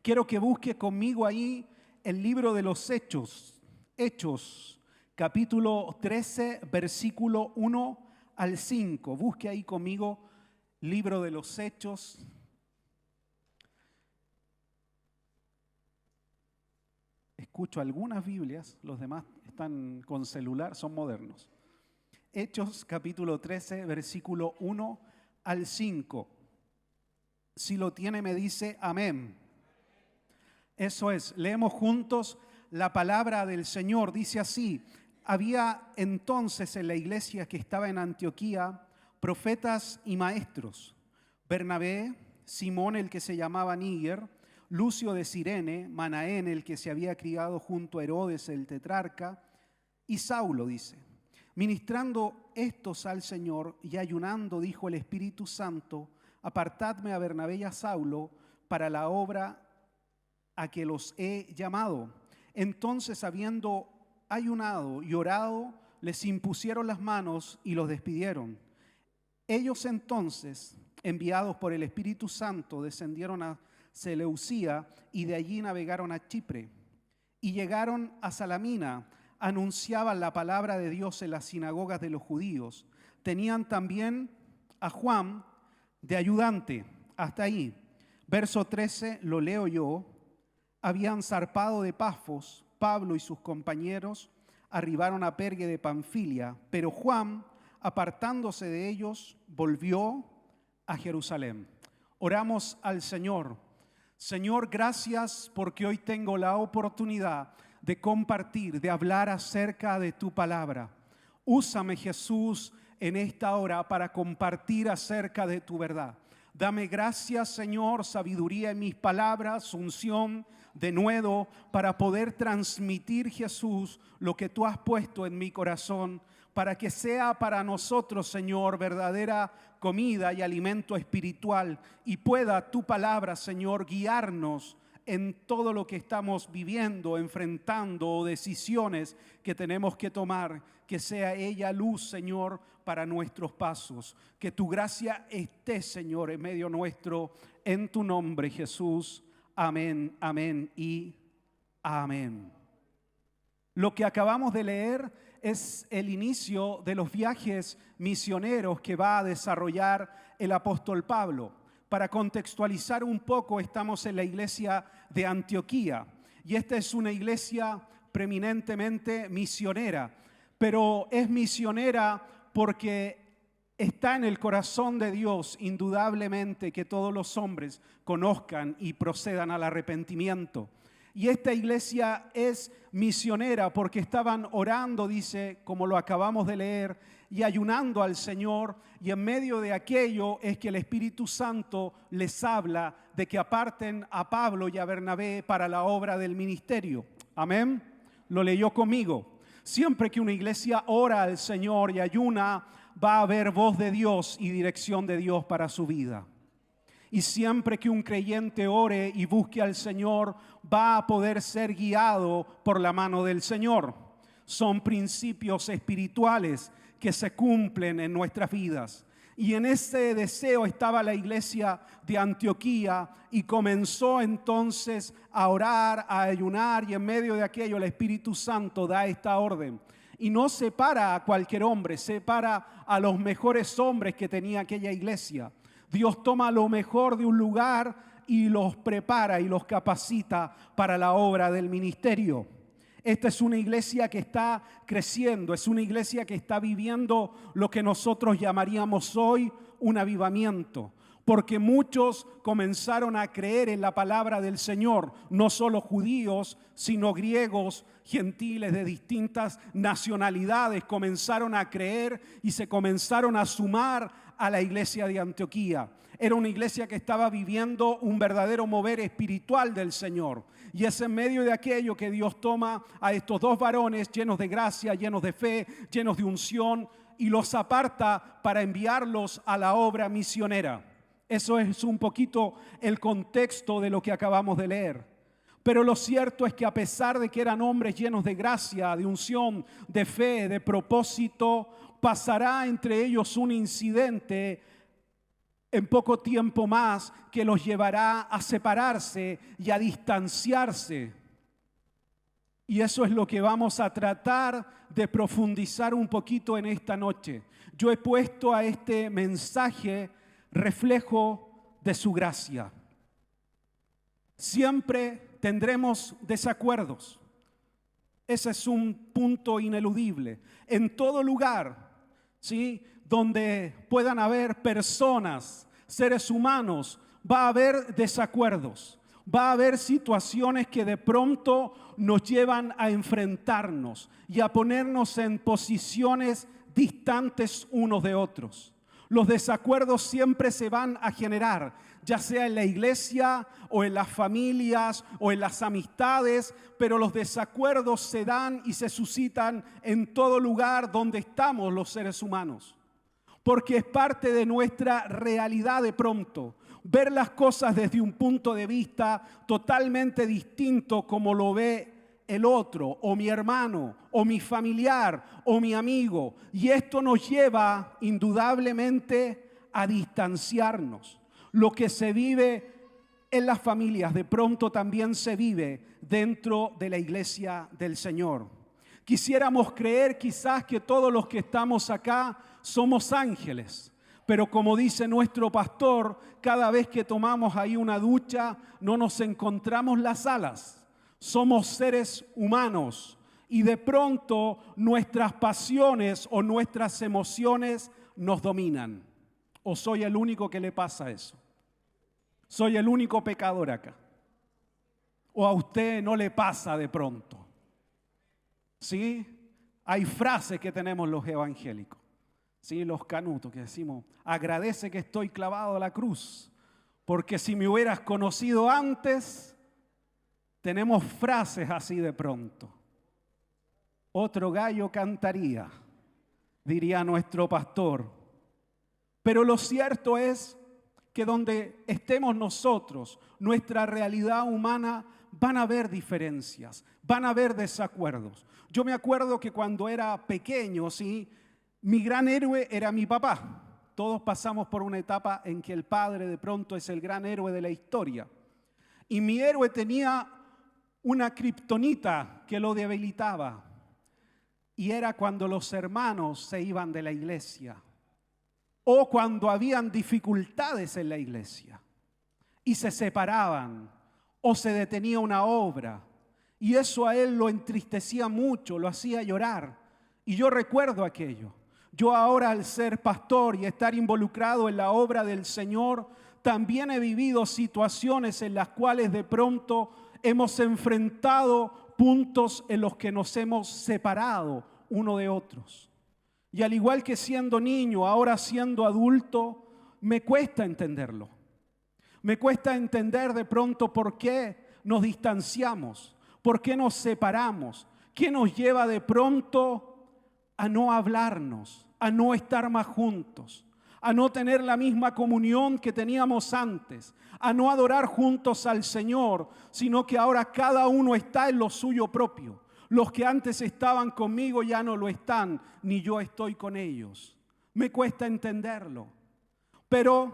Quiero que busque conmigo ahí el libro de los Hechos. Hechos, capítulo 13, versículo 1 al 5. Busque ahí conmigo, libro de los Hechos. Escucho algunas Biblias, los demás están con celular, son modernos. Hechos, capítulo 13, versículo 1 al 5. Si lo tiene, me dice amén. Eso es, leemos juntos la palabra del Señor. Dice así: había entonces en la iglesia que estaba en Antioquía profetas y maestros: Bernabé, Simón el que se llamaba Níger, Lucio de Cirene, Manaén el que se había criado junto a Herodes el tetrarca, y Saulo, dice. Ministrando estos al Señor y ayunando, dijo el Espíritu Santo: apartadme a Bernabé y a Saulo para la obra a que los he llamado. Entonces, habiendo ayunado y orado, les impusieron las manos y los despidieron. Ellos entonces, enviados por el Espíritu Santo, descendieron a Seleucía y de allí navegaron a Chipre. Y llegaron a Salamina, anunciaban la palabra de Dios en las sinagogas de los judíos. Tenían también a Juan de ayudante. Hasta ahí. Verso 13, lo leo yo. Habían zarpado de Pafos, Pablo y sus compañeros arribaron a Pergue de Panfilia, pero Juan, apartándose de ellos, volvió a Jerusalén. Oramos al Señor. Señor, gracias porque hoy tengo la oportunidad de compartir, de hablar acerca de tu palabra. Úsame, Jesús, en esta hora para compartir acerca de tu verdad. Dame gracias, Señor, sabiduría en mis palabras, unción, denuedo, para poder transmitir, Jesús, lo que tú has puesto en mi corazón, para que sea para nosotros, Señor, verdadera comida y alimento espiritual, y pueda tu palabra, Señor, guiarnos en todo lo que estamos viviendo, enfrentando, o decisiones que tenemos que tomar. Que sea ella luz, Señor, para nuestros pasos. Que tu gracia esté, Señor, en medio nuestro, en tu nombre, Jesús. Amén, amén y amén. Lo que acabamos de leer es el inicio de los viajes misioneros que va a desarrollar el apóstol Pablo. Para contextualizar un poco, estamos en la iglesia de Antioquía y esta es una iglesia preeminentemente misionera, pero es misionera porque está en el corazón de Dios indudablemente que todos los hombres conozcan y procedan al arrepentimiento. Y esta iglesia es misionera porque estaban orando, dice, como lo acabamos de leer, y ayunando al Señor, y en medio de aquello es que el Espíritu Santo les habla de que aparten a Pablo y a Bernabé para la obra del ministerio. Amén. Lo leyó conmigo. Siempre que una iglesia ora al Señor y ayuna, va a haber voz de Dios y dirección de Dios para su vida. Y siempre que un creyente ore y busque al Señor, va a poder ser guiado por la mano del Señor. Son principios espirituales que se cumplen en nuestras vidas. Y en ese deseo estaba la iglesia de Antioquía y comenzó entonces a orar, a ayunar, y en medio de aquello el Espíritu Santo da esta orden. Y no separa a cualquier hombre, separa a los mejores hombres que tenía aquella iglesia. Dios toma lo mejor de un lugar y los prepara y los capacita para la obra del ministerio. Esta es una iglesia que está creciendo, es una iglesia que está viviendo lo que nosotros llamaríamos hoy un avivamiento. Porque muchos comenzaron a creer en la palabra del Señor, no solo judíos, sino griegos, gentiles de distintas nacionalidades comenzaron a creer y se comenzaron a sumar a la iglesia de Antioquía. Era una iglesia que estaba viviendo un verdadero mover espiritual del Señor. Y es en medio de aquello que Dios toma a estos dos varones llenos de gracia, llenos de fe, llenos de unción, y los aparta para enviarlos a la obra misionera. Eso es un poquito el contexto de lo que acabamos de leer. Pero lo cierto es que a pesar de que eran hombres llenos de gracia, de unción, de fe, de propósito, pasará entre ellos un incidente en poco tiempo más que los llevará a separarse y a distanciarse. Y eso es lo que vamos a tratar de profundizar un poquito en esta noche. Yo he puesto a este mensaje reflejo de su gracia. Siempre tendremos desacuerdos. Ese es un punto ineludible. En todo lugar, ¿sí?, donde puedan haber personas, seres humanos, va a haber desacuerdos. Va a haber situaciones que de pronto nos llevan a enfrentarnos y a ponernos en posiciones distantes unos de otros. Los desacuerdos siempre se van a generar, ya sea en la iglesia o en las familias o en las amistades, pero los desacuerdos se dan y se suscitan en todo lugar donde estamos los seres humanos, porque es parte de nuestra realidad de pronto. Ver las cosas desde un punto de vista totalmente distinto como lo ve el otro, o mi hermano, o mi familiar, o mi amigo. Y esto nos lleva indudablemente a distanciarnos. Lo que se vive en las familias de pronto también se vive dentro de la iglesia del Señor. Quisiéramos creer quizás que todos los que estamos acá somos ángeles. Pero como dice nuestro pastor, cada vez que tomamos ahí una ducha, no nos encontramos las alas. Somos seres humanos y de pronto nuestras pasiones o nuestras emociones nos dominan. ¿O soy el único que le pasa eso? ¿Soy el único pecador acá? ¿O a usted no le pasa de pronto? ¿Sí? Hay frases que tenemos los evangélicos. Sí, los canutos que decimos, agradece que estoy clavado a la cruz, porque si me hubieras conocido antes, tenemos frases así de pronto. Otro gallo cantaría, diría nuestro pastor. Pero lo cierto es que donde estemos nosotros, nuestra realidad humana, van a haber diferencias, van a haber desacuerdos. Yo me acuerdo que cuando era pequeño, ¿sí?, mi gran héroe era mi papá. Todos pasamos por una etapa en que el padre de pronto es el gran héroe de la historia. Y mi héroe tenía una kriptonita que lo debilitaba. Y era cuando los hermanos se iban de la iglesia. O cuando habían dificultades en la iglesia. Y se separaban. O se detenía una obra. Y eso a él lo entristecía mucho, lo hacía llorar. Y yo recuerdo aquello. Yo ahora, al ser pastor y estar involucrado en la obra del Señor, también he vivido situaciones en las cuales de pronto hemos enfrentado puntos en los que nos hemos separado uno de otros. Y al igual que siendo niño, ahora siendo adulto, me cuesta entenderlo. Me cuesta entender de pronto por qué nos distanciamos, por qué nos separamos, qué nos lleva de pronto a no hablarnos, a no estar más juntos, a no tener la misma comunión que teníamos antes, a no adorar juntos al Señor, sino que ahora cada uno está en lo suyo propio. Los que antes estaban conmigo ya no lo están, ni yo estoy con ellos. Me cuesta entenderlo, pero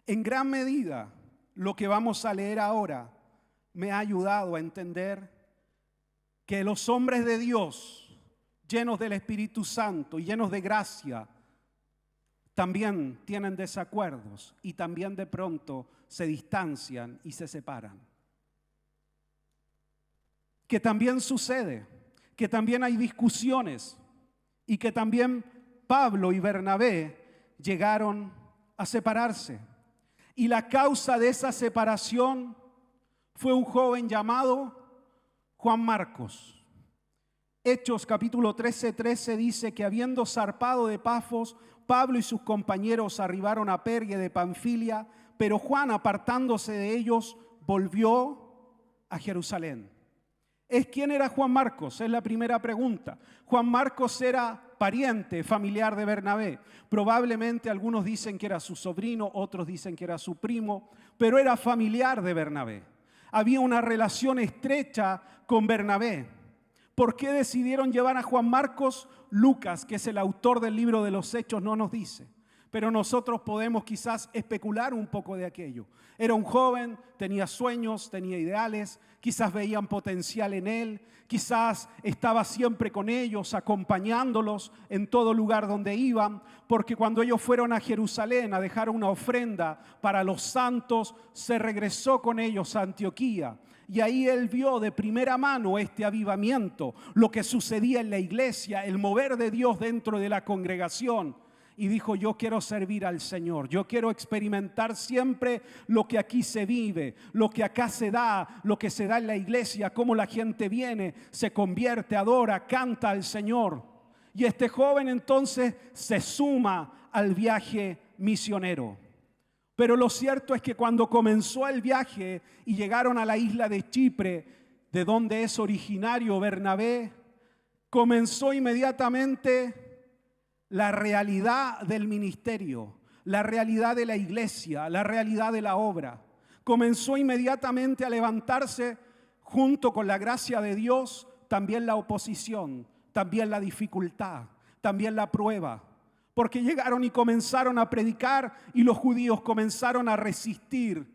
en gran medida lo que vamos a leer ahora me ha ayudado a entender que los hombres de Dios, llenos del Espíritu Santo y llenos de gracia, también tienen desacuerdos y también de pronto se distancian y se separan. Que también sucede, que también hay discusiones y que también Pablo y Bernabé llegaron a separarse. Y la causa de esa separación fue un joven llamado Juan Marcos. Hechos capítulo 13 dice que habiendo zarpado de Pafos, Pablo y sus compañeros arribaron a Pergue de Panfilia, pero Juan, apartándose de ellos, volvió a Jerusalén. ¿Quién era Juan Marcos? Es la primera pregunta. Juan Marcos era pariente, familiar de Bernabé. Probablemente algunos dicen que era su sobrino, otros dicen que era su primo, pero era familiar de Bernabé. Había una relación estrecha con Bernabé. ¿Por qué decidieron llevar a Juan Marcos? Lucas, que es el autor del libro de los Hechos, no nos dice. Pero nosotros podemos quizás especular un poco de aquello. Era un joven, tenía sueños, tenía ideales, quizás veían potencial en él, quizás estaba siempre con ellos, acompañándolos en todo lugar donde iban, porque cuando ellos fueron a Jerusalén a dejar una ofrenda para los santos, se regresó con ellos a Antioquía. Y ahí él vio de primera mano este avivamiento, lo que sucedía en la iglesia, el mover de Dios dentro de la congregación. Y dijo, yo quiero servir al Señor, yo quiero experimentar siempre lo que aquí se vive, lo que acá se da, lo que se da en la iglesia, cómo la gente viene, se convierte, adora, canta al Señor. Y este joven entonces se suma al viaje misionero. Pero lo cierto es que cuando comenzó el viaje y llegaron a la isla de Chipre, de donde es originario Bernabé, comenzó inmediatamente la realidad del ministerio, la realidad de la iglesia, la realidad de la obra. Comenzó inmediatamente a levantarse junto con la gracia de Dios, también la oposición, también la dificultad, también la prueba. Porque llegaron y comenzaron a predicar y los judíos comenzaron a resistir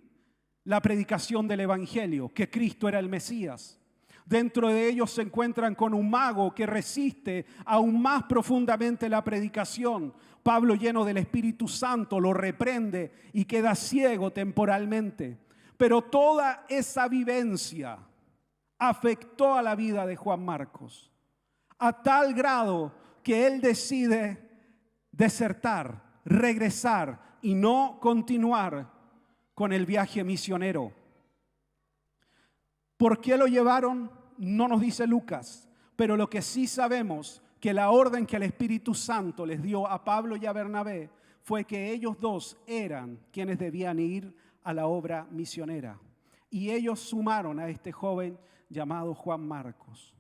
la predicación del evangelio, que Cristo era el Mesías. Dentro de ellos se encuentran con un mago que resiste aún más profundamente la predicación. Pablo, lleno del Espíritu Santo, lo reprende y queda ciego temporalmente. Pero toda esa vivencia afectó a la vida de Juan Marcos, a tal grado que él decide desertar, regresar y no continuar con el viaje misionero. ¿Por qué lo llevaron? No nos dice Lucas, pero lo que sí sabemos, que la orden que el Espíritu Santo les dio a Pablo y a Bernabé fue que ellos dos eran quienes debían ir a la obra misionera. Y ellos sumaron a este joven llamado Juan Marcos.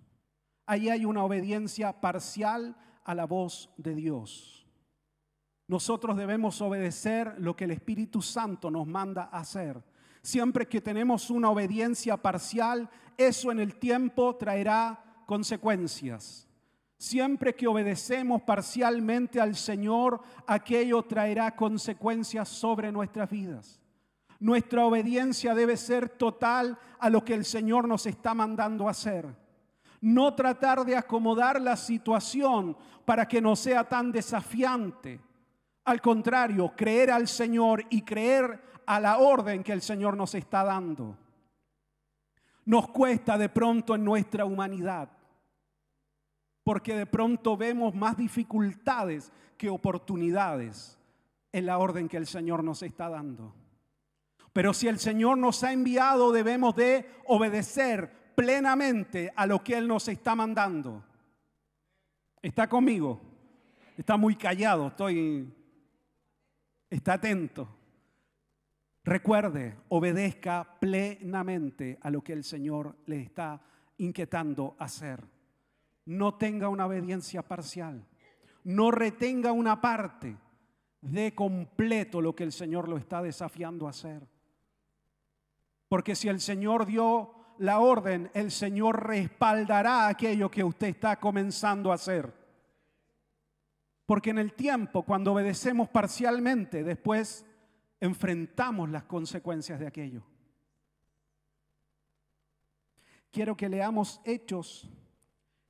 Ahí hay una obediencia parcial a la voz de Dios. Nosotros debemos obedecer lo que el Espíritu Santo nos manda hacer. Siempre que tenemos una obediencia parcial, eso en el tiempo traerá consecuencias. Siempre que obedecemos parcialmente al Señor, aquello traerá consecuencias sobre nuestras vidas. Nuestra obediencia debe ser total a lo que el Señor nos está mandando hacer. No tratar de acomodar la situación para que no sea tan desafiante. Al contrario, creer al Señor y creer a la orden que el Señor nos está dando. Nos cuesta de pronto en nuestra humanidad, porque de pronto vemos más dificultades que oportunidades en la orden que el Señor nos está dando. Pero si el Señor nos ha enviado, debemos de obedecer plenamente a lo que Él nos está mandando. ¿Está conmigo? Está muy callado, está atento. Recuerde, obedezca plenamente a lo que el Señor le está inquietando hacer. No tenga una obediencia parcial. No retenga una parte. De completo lo que el Señor lo está desafiando a hacer. Porque si el Señor dio la orden, el Señor respaldará aquello que usted está comenzando a hacer. Porque en el tiempo, cuando obedecemos parcialmente, después enfrentamos las consecuencias de aquello. Quiero que leamos Hechos,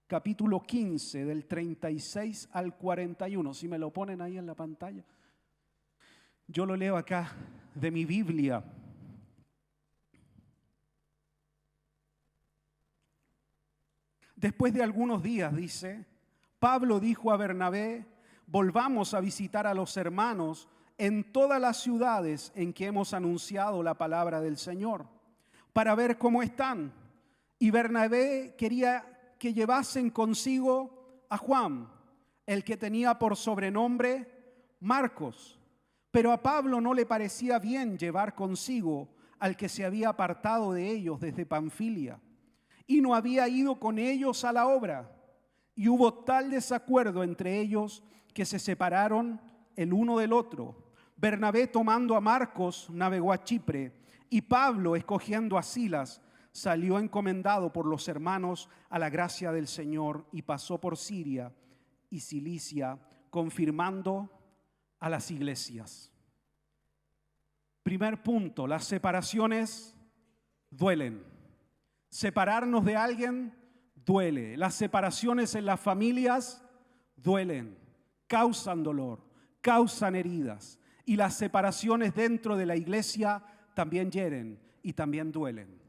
capítulo 15, del 36 al 41. Si me lo ponen ahí en la pantalla. Yo lo leo acá de mi Biblia. Después de algunos días, dice, Pablo dijo a Bernabé, volvamos a visitar a los hermanos en todas las ciudades en que hemos anunciado la palabra del Señor, para ver cómo están. Y Bernabé quería que llevasen consigo a Juan, el que tenía por sobrenombre Marcos. Pero a Pablo no le parecía bien llevar consigo al que se había apartado de ellos desde Panfilia, y no había ido con ellos a la obra. Y hubo tal desacuerdo entre ellos que se separaron el uno del otro. Bernabé, tomando a Marcos, navegó a Chipre, y Pablo, escogiendo a Silas, salió encomendado por los hermanos a la gracia del Señor y pasó por Siria y Cilicia, confirmando a las iglesias. Primer punto, las separaciones duelen. Separarnos de alguien duele. Las separaciones en las familias duelen, causan dolor, causan heridas. Y las separaciones dentro de la iglesia también hieren y también duelen.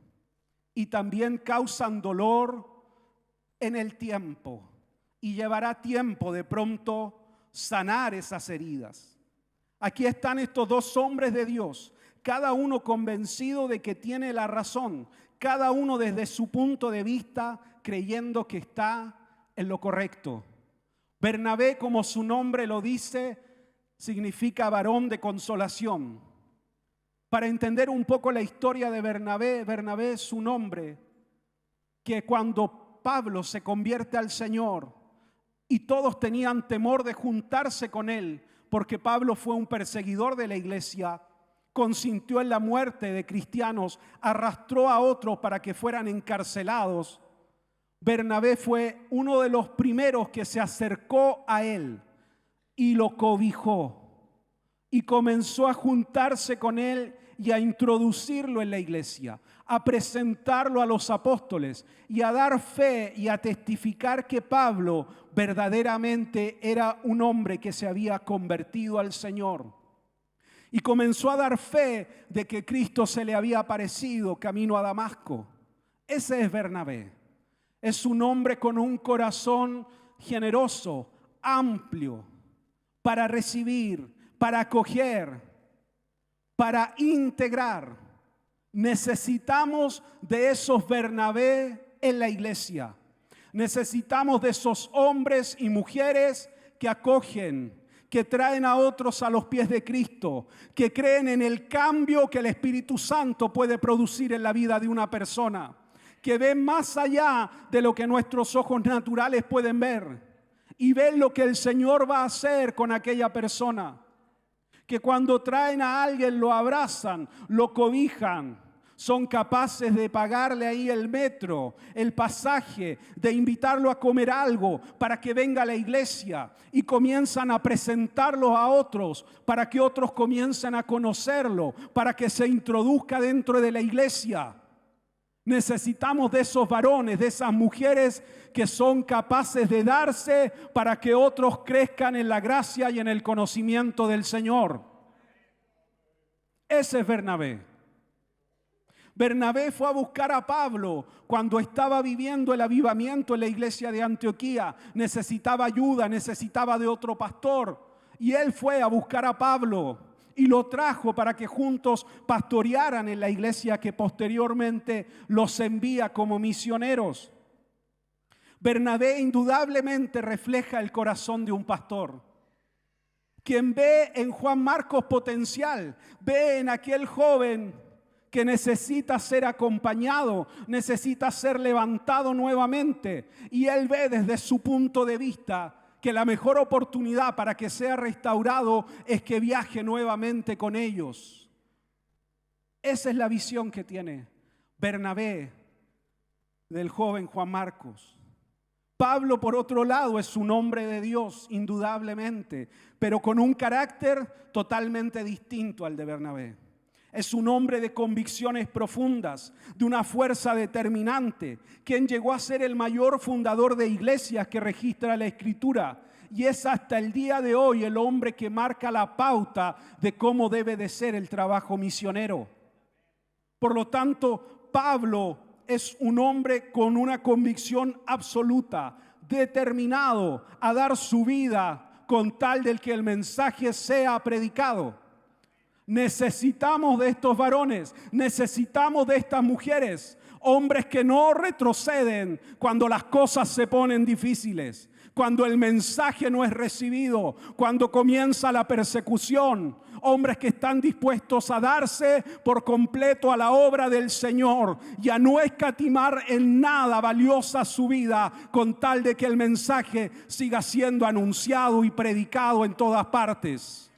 Y también causan dolor en el tiempo. Y llevará tiempo de pronto sanar esas heridas. Aquí están estos dos hombres de Dios, cada uno convencido de que tiene la razón, cada uno desde su punto de vista creyendo que está en lo correcto. Bernabé, como su nombre lo dice, significa varón de consolación. Para entender un poco la historia de Bernabé, Bernabé es su nombre, que cuando Pablo se convierte al Señor y todos tenían temor de juntarse con él, porque Pablo fue un perseguidor de la iglesia, consintió en la muerte de cristianos, arrastró a otros para que fueran encarcelados. Bernabé fue uno de los primeros que se acercó a él y lo cobijó y comenzó a juntarse con él y a introducirlo en la iglesia, a presentarlo a los apóstoles y a dar fe y a testificar que Pablo verdaderamente era un hombre que se había convertido al Señor. Y comenzó a dar fe de que Cristo se le había aparecido camino a Damasco. Ese es Bernabé. Es un hombre con un corazón generoso, amplio, para recibir, para acoger, para integrar. Necesitamos de esos Bernabé en la iglesia. Necesitamos de esos hombres y mujeres que acogen, que traen a otros a los pies de Cristo, que creen en el cambio que el Espíritu Santo puede producir en la vida de una persona, que ven más allá de lo que nuestros ojos naturales pueden ver y ven lo que el Señor va a hacer con aquella persona. Que cuando traen a alguien lo abrazan, lo cobijan, son capaces de pagarle ahí el metro, el pasaje, de invitarlo a comer algo para que venga a la iglesia y comienzan a presentarlo a otros para que otros comiencen a conocerlo, para que se introduzca dentro de la iglesia. Necesitamos de esos varones, de esas mujeres que son capaces de darse para que otros crezcan en la gracia y en el conocimiento del Señor. Ese es Bernabé. Bernabé fue a buscar a Pablo cuando estaba viviendo el avivamiento en la iglesia de Antioquía. Necesitaba ayuda, necesitaba de otro pastor. Y él fue a buscar a Pablo y lo trajo para que juntos pastorearan en la iglesia que posteriormente los envía como misioneros. Bernabé indudablemente refleja el corazón de un pastor. Quien ve en Juan Marcos potencial, ve en aquel joven que necesita ser acompañado, necesita ser levantado nuevamente. Y él ve desde su punto de vista que la mejor oportunidad para que sea restaurado es que viaje nuevamente con ellos. Esa es la visión que tiene Bernabé del joven Juan Marcos. Pablo, por otro lado, es un hombre de Dios, indudablemente, pero con un carácter totalmente distinto al de Bernabé. Es un hombre de convicciones profundas, de una fuerza determinante, quien llegó a ser el mayor fundador de iglesias que registra la Escritura. Y es hasta el día de hoy el hombre que marca la pauta de cómo debe de ser el trabajo misionero. Por lo tanto, Pablo es un hombre con una convicción absoluta, determinado a dar su vida con tal del que el mensaje sea predicado. Necesitamos de estos varones, necesitamos de estas mujeres, hombres que no retroceden cuando las cosas se ponen difíciles, cuando el mensaje no es recibido, cuando comienza la persecución, hombres que están dispuestos a darse por completo a la obra del Señor y a no escatimar en nada valiosa su vida con tal de que el mensaje siga siendo anunciado y predicado en todas partes.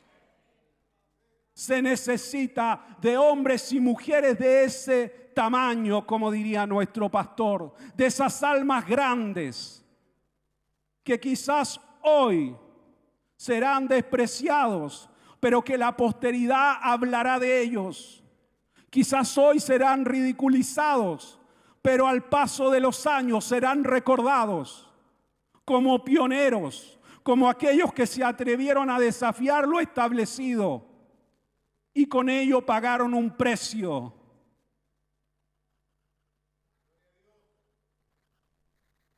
Se necesita de hombres y mujeres de ese tamaño, como diría nuestro pastor, de esas almas grandes que quizás hoy serán despreciados, pero que la posteridad hablará de ellos. Quizás hoy serán ridiculizados, pero al paso de los años serán recordados como pioneros, como aquellos que se atrevieron a desafiar lo establecido y con ello pagaron un precio.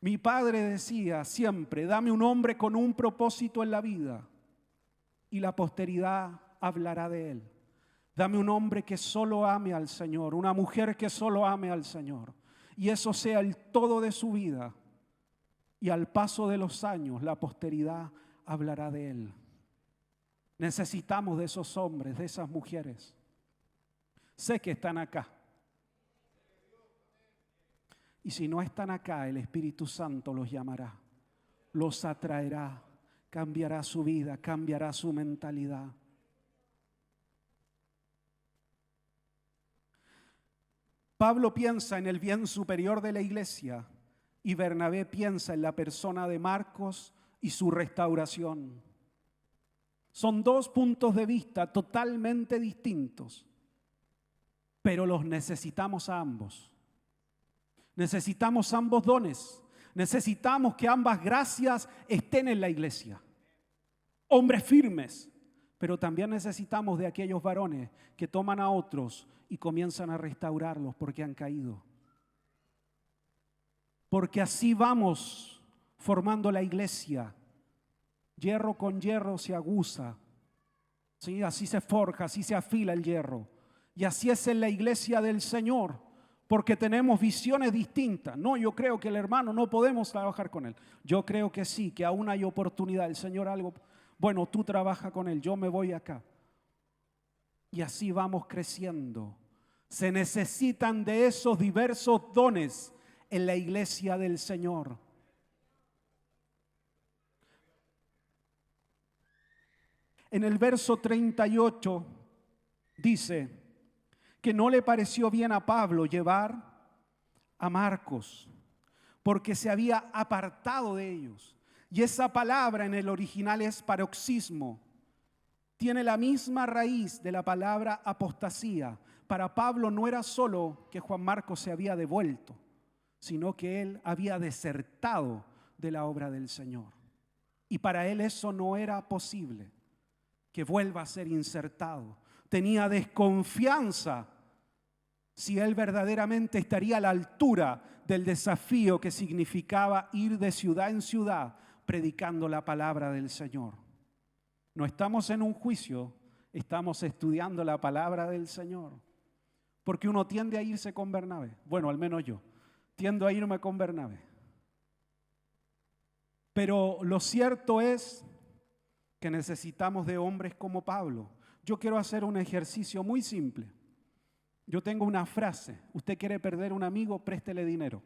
Mi padre decía siempre, dame un hombre con un propósito en la vida y la posteridad hablará de él. Dame un hombre que solo ame al Señor, una mujer que solo ame al Señor. Y eso sea el todo de su vida. Y al paso de los años, la posteridad hablará de él. Necesitamos de esos hombres, de esas mujeres. Sé que están acá. Y si no están acá, el Espíritu Santo los llamará, los atraerá, cambiará su vida, cambiará su mentalidad. Pablo piensa en el bien superior de la iglesia y Bernabé piensa en la persona de Marcos y su restauración. Son dos puntos de vista totalmente distintos, pero los necesitamos a ambos. Necesitamos ambos dones. Necesitamos que ambas gracias estén en la iglesia. Hombres firmes, pero también necesitamos de aquellos varones que toman a otros y comienzan a restaurarlos porque han caído. Porque así vamos formando la iglesia. Hierro con hierro se aguza. ¿Sí? Así se forja, así se afila el hierro. Y así es en la iglesia del Señor. Porque tenemos visiones distintas. No, yo creo que el hermano no podemos trabajar con él. Yo creo que sí, que aún hay oportunidad. El Señor algo, bueno, tú trabaja con él, yo me voy acá. Y así vamos creciendo. Se necesitan de esos diversos dones en la iglesia del Señor. En el verso 38 dice que no le pareció bien a Pablo llevar a Marcos, porque se había apartado de ellos. Y esa palabra en el original es paroxismo. Tiene la misma raíz de la palabra apostasía. Para Pablo no era solo que Juan Marcos se había devuelto, sino que él había desertado de la obra del Señor. Y para él eso no era posible, que vuelva a ser insertado. Tenía desconfianza si él verdaderamente estaría a la altura del desafío que significaba ir de ciudad en ciudad predicando la palabra del Señor. No estamos en un juicio, estamos estudiando la palabra del Señor. Porque uno tiende a irse con Bernabé. Bueno, al menos yo tiendo a irme con Bernabé. Pero lo cierto es que necesitamos de hombres como Pablo. Yo quiero hacer un ejercicio muy simple. Yo tengo una frase: usted quiere perder un amigo, préstele dinero.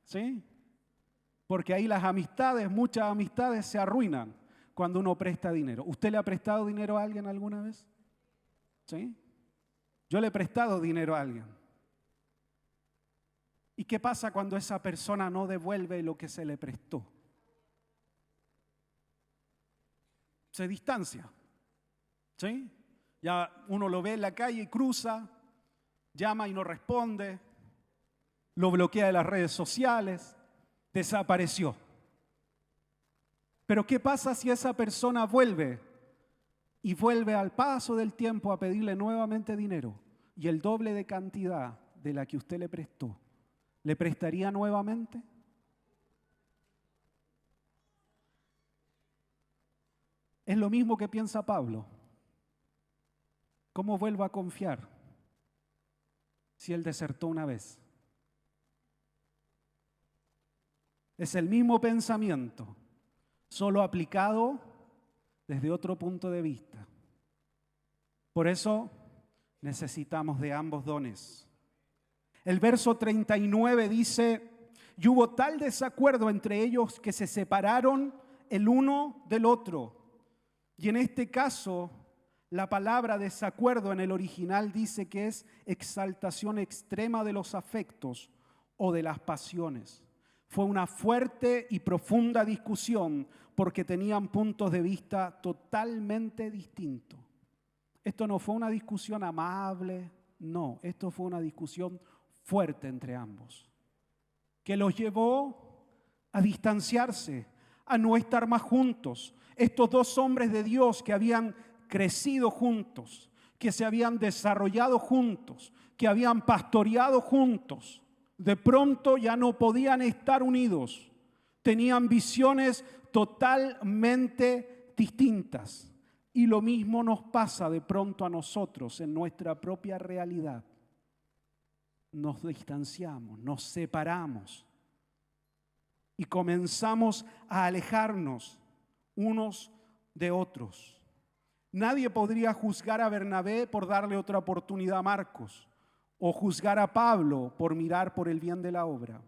¿Sí? Porque ahí las amistades, muchas amistades se arruinan cuando uno presta dinero. ¿Usted le ha prestado dinero a alguien alguna vez? ¿Sí? Yo le he prestado dinero a alguien. ¿Y qué pasa cuando esa persona no devuelve lo que se le prestó? Se distancia. ¿Sí? Ya uno lo ve en la calle y cruza, llama y no responde, lo bloquea de las redes sociales, desapareció. Pero ¿qué pasa si esa persona vuelve y vuelve al paso del tiempo a pedirle nuevamente dinero y el doble de cantidad de la que usted le prestó? ¿Le prestaría nuevamente? Es lo mismo que piensa Pablo. ¿Cómo vuelvo a confiar si él desertó una vez? Es el mismo pensamiento, solo aplicado desde otro punto de vista. Por eso necesitamos de ambos dones. El verso 39 dice: y hubo tal desacuerdo entre ellos que se separaron el uno del otro. Y en este caso, la palabra desacuerdo en el original dice que es exaltación extrema de los afectos o de las pasiones. Fue una fuerte y profunda discusión porque tenían puntos de vista totalmente distintos. Esto no fue una discusión amable, no, esto fue una discusión fuerte entre ambos, que los llevó a distanciarse, a no estar más juntos. Estos dos hombres de Dios que habían crecido juntos, que se habían desarrollado juntos, que habían pastoreado juntos, de pronto ya no podían estar unidos. Tenían visiones totalmente distintas. Y lo mismo nos pasa de pronto a nosotros en nuestra propia realidad. Nos distanciamos, nos separamos y comenzamos a alejarnos unos de otros. Nadie podría juzgar a Bernabé por darle otra oportunidad a Marcos o juzgar a Pablo por mirar por el bien de la obra.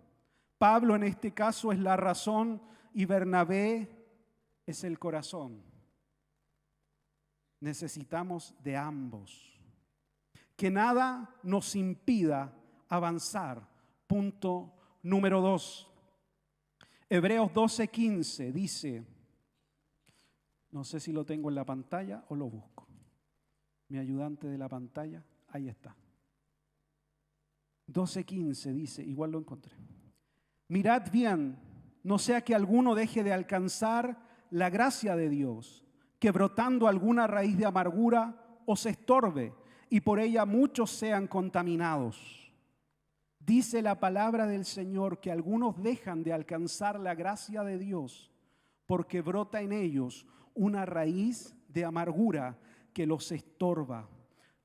Pablo en este caso es la razón y Bernabé es el corazón. Necesitamos de ambos. Que nada nos impida avanzar. Punto número 2. Hebreos 12:15 dice, no sé si lo tengo en la pantalla o lo busco. Mi ayudante de la pantalla, ahí está. 12:15 dice, igual lo encontré. Mirad bien, no sea que alguno deje de alcanzar la gracia de Dios, que brotando alguna raíz de amargura os estorbe y por ella muchos sean contaminados. Dice la palabra del Señor que algunos dejan de alcanzar la gracia de Dios porque brota en ellos una raíz de amargura que los estorba.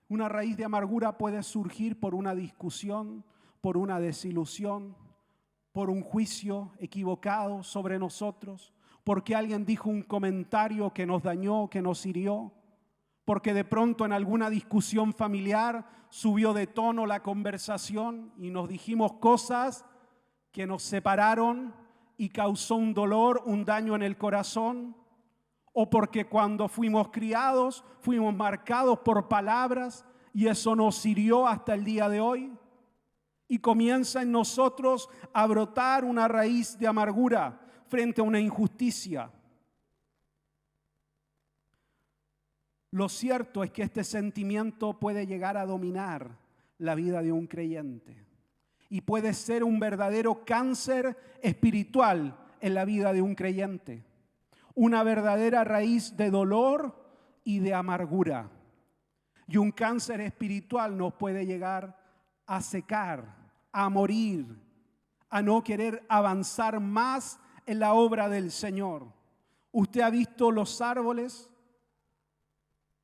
Una raíz de amargura puede surgir por una discusión, por una desilusión, por un juicio equivocado sobre nosotros, porque alguien dijo un comentario que nos dañó, que nos hirió, porque de pronto en alguna discusión familiar subió de tono la conversación y nos dijimos cosas que nos separaron y causó un dolor, un daño en el corazón, o porque cuando fuimos criados fuimos marcados por palabras y eso nos hirió hasta el día de hoy. Y comienza en nosotros a brotar una raíz de amargura frente a una injusticia. Lo cierto es que este sentimiento puede llegar a dominar la vida de un creyente y puede ser un verdadero cáncer espiritual en la vida de un creyente, una verdadera raíz de dolor y de amargura. Y un cáncer espiritual nos puede llegar a secar, a morir, a no querer avanzar más en la obra del Señor. ¿Usted ha visto los árboles?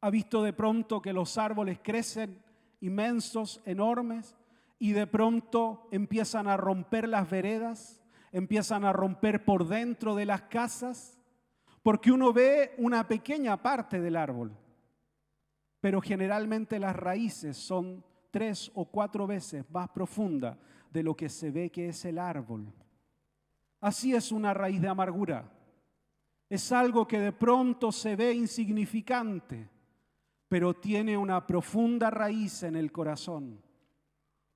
¿Ha visto de pronto que los árboles crecen inmensos, enormes, y de pronto empiezan a romper las veredas, empiezan a romper por dentro de las casas? Porque uno ve una pequeña parte del árbol, pero generalmente las raíces son 3 o 4 veces más profundas de lo que se ve que es el árbol. Así es una raíz de amargura. Es algo que de pronto se ve insignificante, pero tiene una profunda raíz en el corazón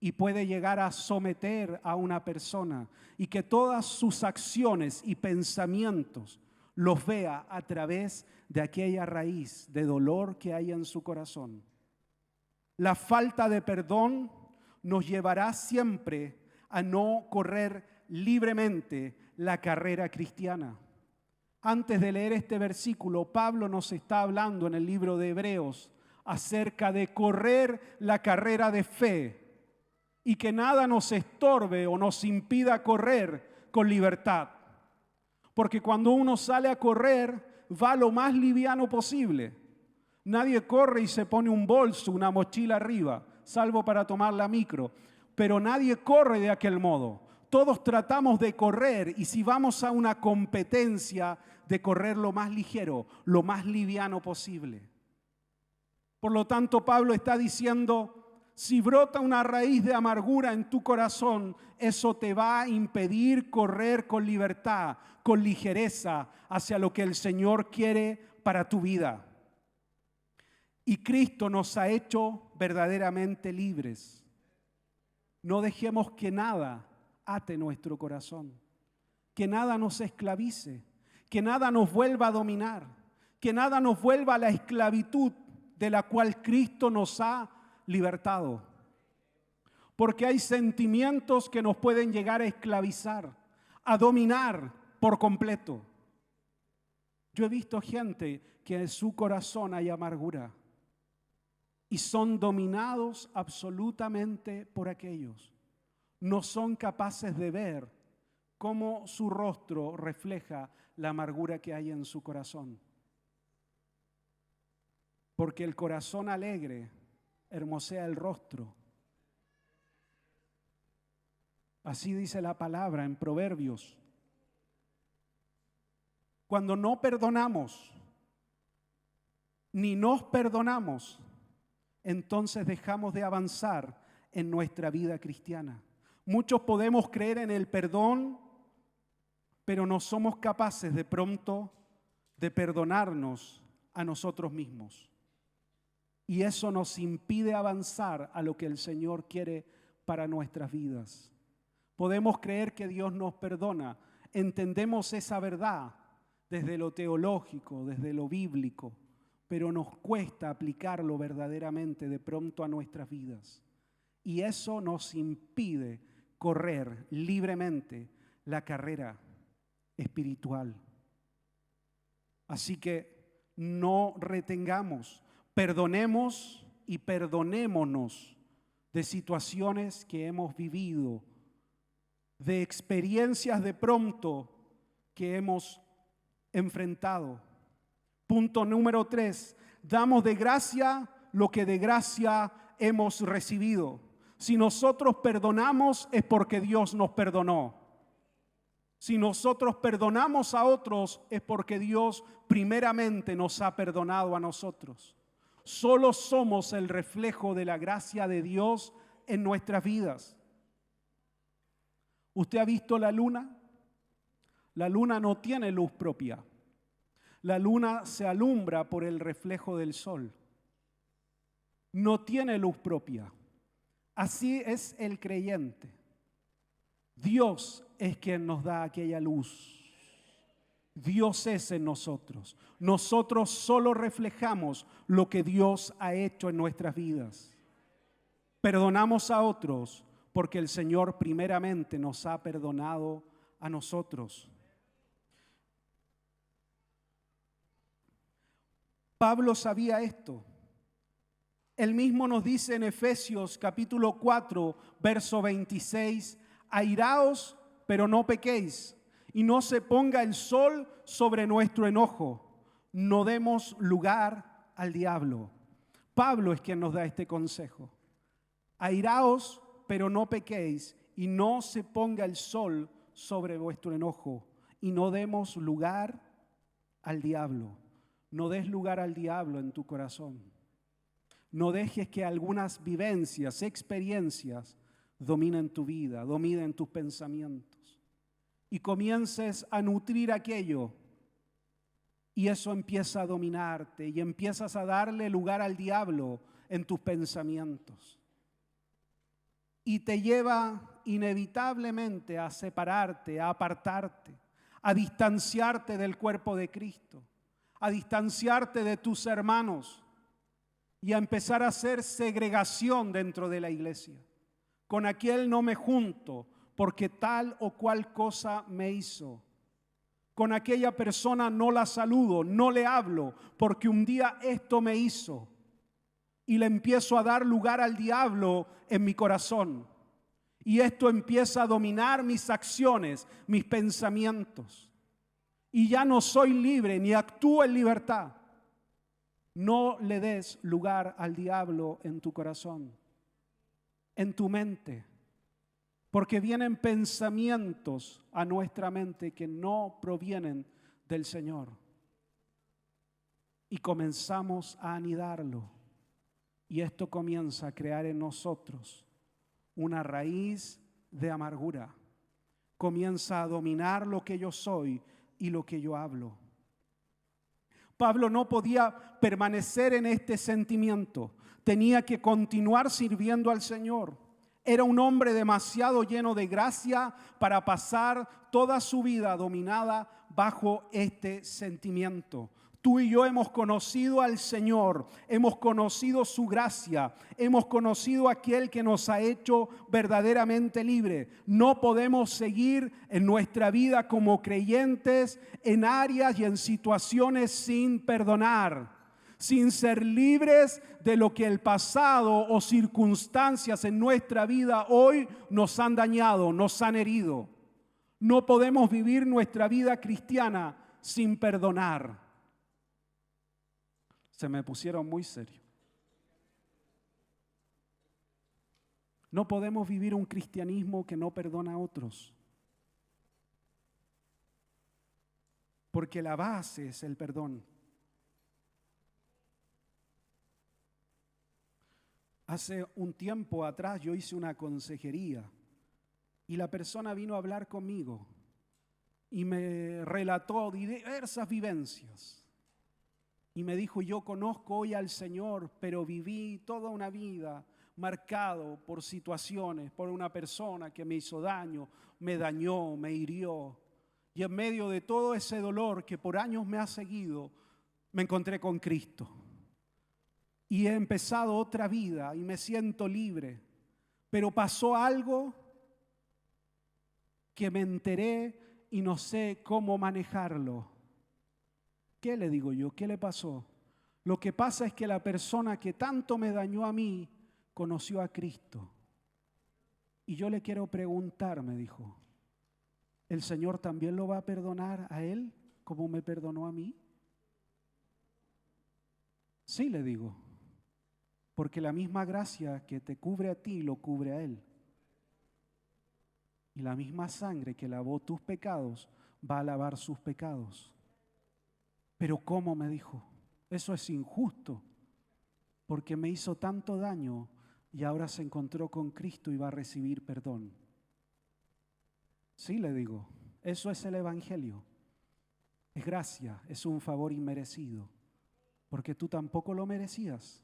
y puede llegar a someter a una persona y que todas sus acciones y pensamientos los vea a través de aquella raíz de dolor que hay en su corazón. La falta de perdón nos llevará siempre a no correr libremente la carrera cristiana. Antes de leer este versículo, Pablo nos está hablando en el libro de Hebreos acerca de correr la carrera de fe y que nada nos estorbe o nos impida correr con libertad. Porque cuando uno sale a correr, va lo más liviano posible. Nadie corre y se pone un bolso, una mochila arriba, salvo para tomar la micro. Pero nadie corre de aquel modo. Todos tratamos de correr y si vamos a una competencia de correr lo más ligero, lo más liviano posible. Por lo tanto, Pablo está diciendo, si brota una raíz de amargura en tu corazón, eso te va a impedir correr con libertad, con ligereza hacia lo que el Señor quiere para tu vida. Y Cristo nos ha hecho verdaderamente libres. No dejemos que nada ate nuestro corazón. que nada nos esclavice, que nada nos vuelva a dominar, que nada nos vuelva a la esclavitud de la cual Cristo nos ha libertado. Porque hay sentimientos que nos pueden llegar a esclavizar, a dominar por completo. Yo he visto gente que en su corazón hay amargura y son dominados absolutamente por aquellos. No son capaces de ver cómo su rostro refleja la amargura que hay en su corazón. Porque el corazón alegre hermosea el rostro. Así dice la palabra en Proverbios. Cuando no perdonamos, ni nos perdonamos, entonces dejamos de avanzar en nuestra vida cristiana. Muchos podemos creer en el perdón, pero no somos capaces de pronto de perdonarnos a nosotros mismos. Y eso nos impide avanzar a lo que el Señor quiere para nuestras vidas. Podemos creer que Dios nos perdona. Entendemos esa verdad desde lo teológico, desde lo bíblico, pero nos cuesta aplicarlo verdaderamente de pronto a nuestras vidas. Y eso nos impide correr libremente la carrera espiritual. Así que no retengamos, perdonemos y perdonémonos de situaciones que hemos vivido, de experiencias de pronto que hemos enfrentado. Punto número 3, damos de gracia lo que de gracia hemos recibido. Si nosotros perdonamos es porque Dios nos perdonó. Si nosotros perdonamos a otros es porque Dios primeramente nos ha perdonado a nosotros. Solo somos el reflejo de la gracia de Dios en nuestras vidas. ¿Usted ha visto la luna? La luna no tiene luz propia. La luna se alumbra por el reflejo del sol. No tiene luz propia. Así es el creyente. Dios es quien nos da aquella luz. Dios es en nosotros. Nosotros solo reflejamos lo que Dios ha hecho en nuestras vidas. Perdonamos a otros porque el Señor primeramente nos ha perdonado a nosotros. Pablo sabía esto. Él mismo nos dice en Efesios capítulo 4, verso 26, airaos, pero no pequéis, y no se ponga el sol sobre nuestro enojo. No demos lugar al diablo. Pablo es quien nos da este consejo. Airaos, pero no pequéis, y no se ponga el sol sobre vuestro enojo, y no demos lugar al diablo. No des lugar al diablo en tu corazón. No dejes que algunas vivencias, experiencias dominen tu vida, dominen tus pensamientos. Y comiences a nutrir aquello. Y eso empieza a dominarte y empiezas a darle lugar al diablo en tus pensamientos. Y te lleva inevitablemente a separarte, a apartarte, a distanciarte del cuerpo de Cristo, a distanciarte de tus hermanos y a empezar a hacer segregación dentro de la iglesia. Con aquel no me junto porque tal o cual cosa me hizo. Con aquella persona no la saludo, no le hablo porque un día esto me hizo. Y le empiezo a dar lugar al diablo en mi corazón. Y esto empieza a dominar mis acciones, mis pensamientos. Y ya no soy libre ni actúo en libertad. No le des lugar al diablo en tu corazón, en tu mente, porque vienen pensamientos a nuestra mente que no provienen del Señor. Y comenzamos a anidarlo. Y esto comienza a crear en nosotros una raíz de amargura. Comienza a dominar lo que yo soy y lo que yo hablo. Pablo no podía permanecer en este sentimiento. Tenía que continuar sirviendo al Señor. Era un hombre demasiado lleno de gracia para pasar toda su vida dominada bajo este sentimiento. Tú y yo hemos conocido al Señor, hemos conocido su gracia, hemos conocido a aquel que nos ha hecho verdaderamente libre. No podemos seguir en nuestra vida como creyentes en áreas y en situaciones sin perdonar, sin ser libres de lo que el pasado o circunstancias en nuestra vida hoy nos han dañado, nos han herido. No podemos vivir nuestra vida cristiana sin perdonar. Se me pusieron muy serios. No podemos vivir un cristianismo que no perdona a otros. Porque la base es el perdón. Hace un tiempo atrás yo hice una consejería y la persona vino a hablar conmigo y me relató diversas vivencias. Y me dijo, yo conozco hoy al Señor, pero viví toda una vida marcado por situaciones, por una persona que me hizo daño, me dañó, me hirió. Y en medio de todo ese dolor que por años me ha seguido, me encontré con Cristo. Y he empezado otra vida y me siento libre. Pero pasó algo que me enteré y no sé cómo manejarlo. ¿Qué le digo yo? ¿Qué le pasó? Lo que pasa es que la persona que tanto me dañó a mí conoció a Cristo. Y yo le quiero preguntar, me dijo, ¿el Señor también lo va a perdonar a él como me perdonó a mí? Sí, le digo, porque la misma gracia que te cubre a ti lo cubre a él. Y la misma sangre que lavó tus pecados va a lavar sus pecados. Pero ¿cómo? Me dijo, eso es injusto, porque me hizo tanto daño y ahora se encontró con Cristo y va a recibir perdón. Sí, le digo, eso es el Evangelio. Es gracia, es un favor inmerecido, porque tú tampoco lo merecías.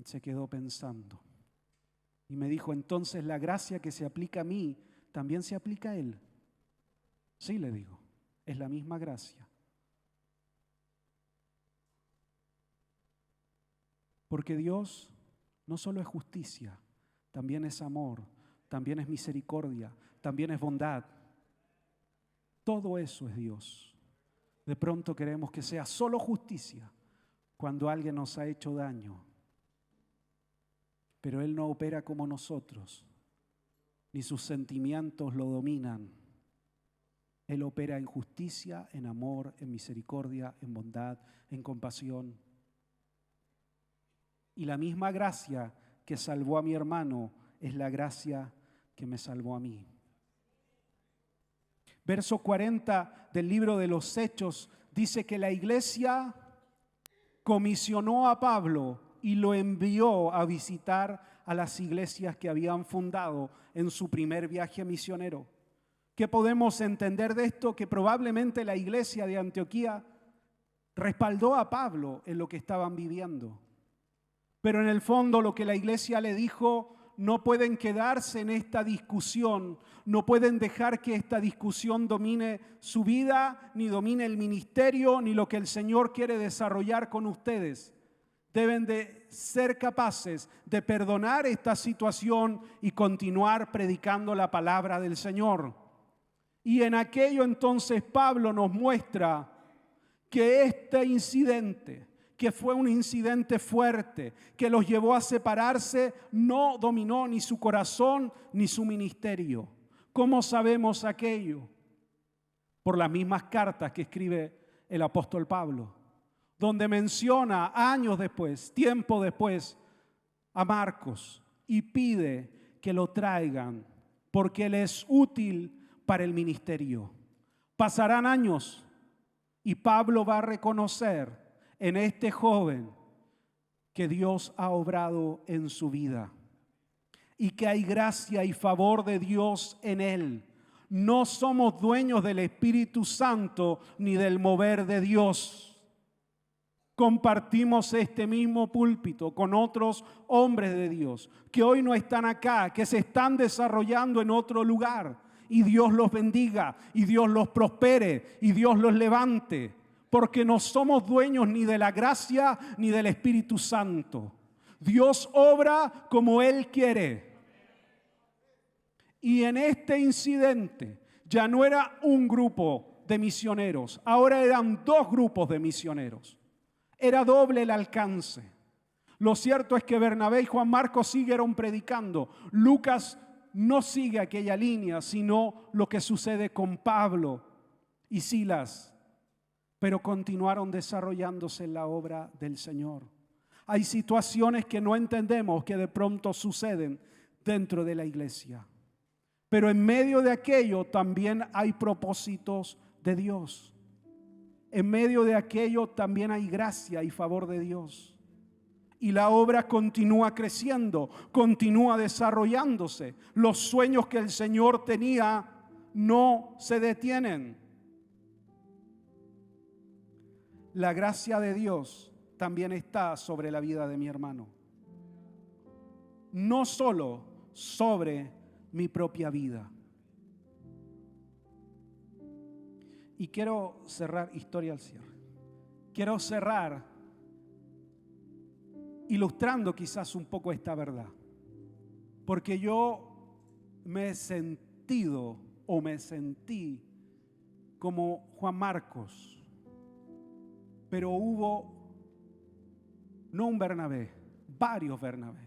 Se quedó pensando y me dijo, entonces la gracia que se aplica a mí también se aplica a él. Sí, le digo. Es la misma gracia. Porque Dios no solo es justicia, también es amor, también es misericordia, también es bondad. Todo eso es Dios. De pronto queremos que sea solo justicia cuando alguien nos ha hecho daño. Pero Él no opera como nosotros, ni sus sentimientos lo dominan. Él opera en justicia, en amor, en misericordia, en bondad, en compasión. Y la misma gracia que salvó a mi hermano es la gracia que me salvó a mí. Verso 40 del libro de los Hechos dice que la iglesia comisionó a Pablo y lo envió a visitar a las iglesias que habían fundado en su primer viaje misionero. ¿Qué podemos entender de esto? Que probablemente la iglesia de Antioquía respaldó a Pablo en lo que estaban viviendo. Pero en el fondo lo que la iglesia le dijo, no pueden quedarse en esta discusión, no pueden dejar que esta discusión domine su vida, ni domine el ministerio, ni lo que el Señor quiere desarrollar con ustedes. Deben de ser capaces de perdonar esta situación y continuar predicando la palabra del Señor. Y en aquello entonces Pablo nos muestra que este incidente, que fue un incidente fuerte, que los llevó a separarse, no dominó ni su corazón ni su ministerio. ¿Cómo sabemos aquello? Por las mismas cartas que escribe el apóstol Pablo, donde menciona años después, tiempo después, a Marcos y pide que lo traigan porque él es útil para el ministerio. Pasarán años y Pablo va a reconocer en este joven que Dios ha obrado en su vida y que hay gracia y favor de Dios en él. No somos dueños del Espíritu Santo ni del mover de Dios. compartimos este mismo púlpito con otros hombres de Dios que hoy no están acá, que se están desarrollando en otro lugar. Y Dios los bendiga, y Dios los prospere, y Dios los levante, porque no somos dueños ni de la gracia ni del Espíritu Santo. Dios obra como Él quiere. Y en este incidente ya no era un grupo de misioneros, ahora eran dos grupos de misioneros. Era doble el alcance. Lo cierto es que Bernabé y Juan Marcos siguieron predicando. Lucas no sigue aquella línea, sino lo que sucede con Pablo y Silas, pero continuaron desarrollándose en la obra del Señor. Hay situaciones que no entendemos que de pronto suceden dentro de la iglesia, pero en medio de aquello también hay propósitos de Dios. En medio de aquello también hay gracia y favor de Dios. Y la obra continúa creciendo, continúa desarrollándose. Los sueños que el Señor tenía no se detienen. La gracia de Dios también está sobre la vida de mi hermano. No solo sobre mi propia vida. Y quiero cerrar, historia al cierre. Quiero cerrar ilustrando quizás un poco esta verdad. Porque yo me sentí como Juan Marcos, pero hubo no un Bernabé, varios Bernabé,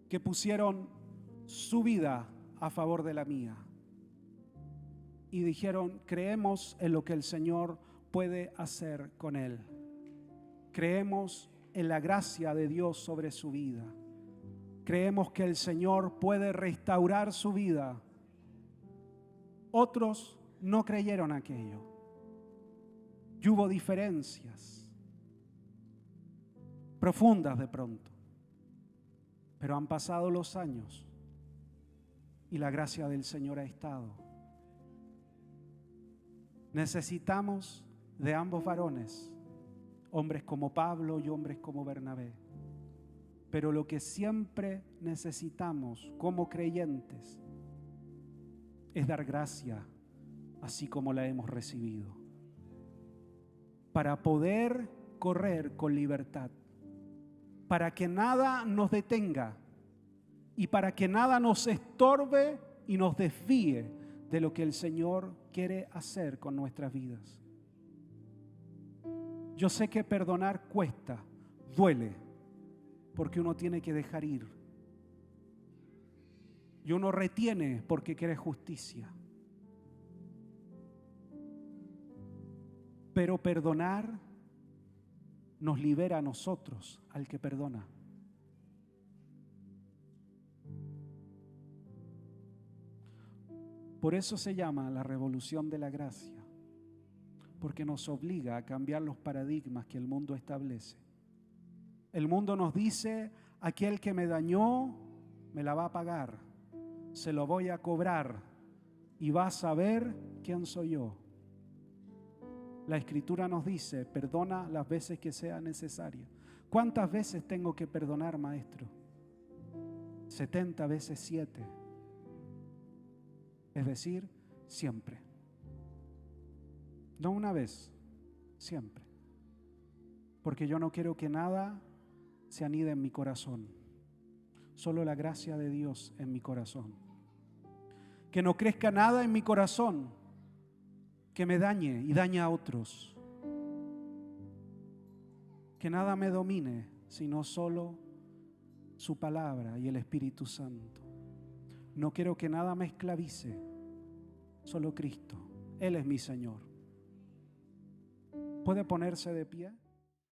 que pusieron su vida a favor de la mía y dijeron: creemos en lo que el Señor puede hacer con él. Creemos en la gracia de Dios sobre su vida. Creemos que el Señor puede restaurar su vida. Otros no creyeron aquello. Y hubo diferencias profundas de pronto. Pero han pasado los años y la gracia del Señor ha estado. Necesitamos de ambos varones, hombres como Pablo y hombres como Bernabé. Pero lo que siempre necesitamos como creyentes es dar gracia así como la hemos recibido, para poder correr con libertad, para que nada nos detenga y para que nada nos estorbe y nos desvíe de lo que el Señor quiere hacer con nuestras vidas. Yo sé que perdonar cuesta, duele, porque uno tiene que dejar ir. Y uno retiene porque quiere justicia. Pero perdonar nos libera a nosotros, al que perdona. Por eso se llama la revolución de la gracia, porque nos obliga a cambiar los paradigmas que el mundo establece. El mundo nos dice: aquel que me dañó me la va a pagar, se lo voy a cobrar y va a saber quién soy yo. La Escritura nos dice: perdona las veces que sea necesaria. ¿Cuántas veces tengo que perdonar, maestro? 70 veces 7. Es decir, siempre. No una vez, siempre. Porque yo no quiero que nada se anide en mi corazón. Solo la gracia de Dios en mi corazón. Que no crezca nada en mi corazón que me dañe y dañe a otros. Que nada me domine, sino solo su palabra y el Espíritu Santo. No quiero que nada me esclavice, solo Cristo. Él es mi Señor. ¿Puede ponerse de pie?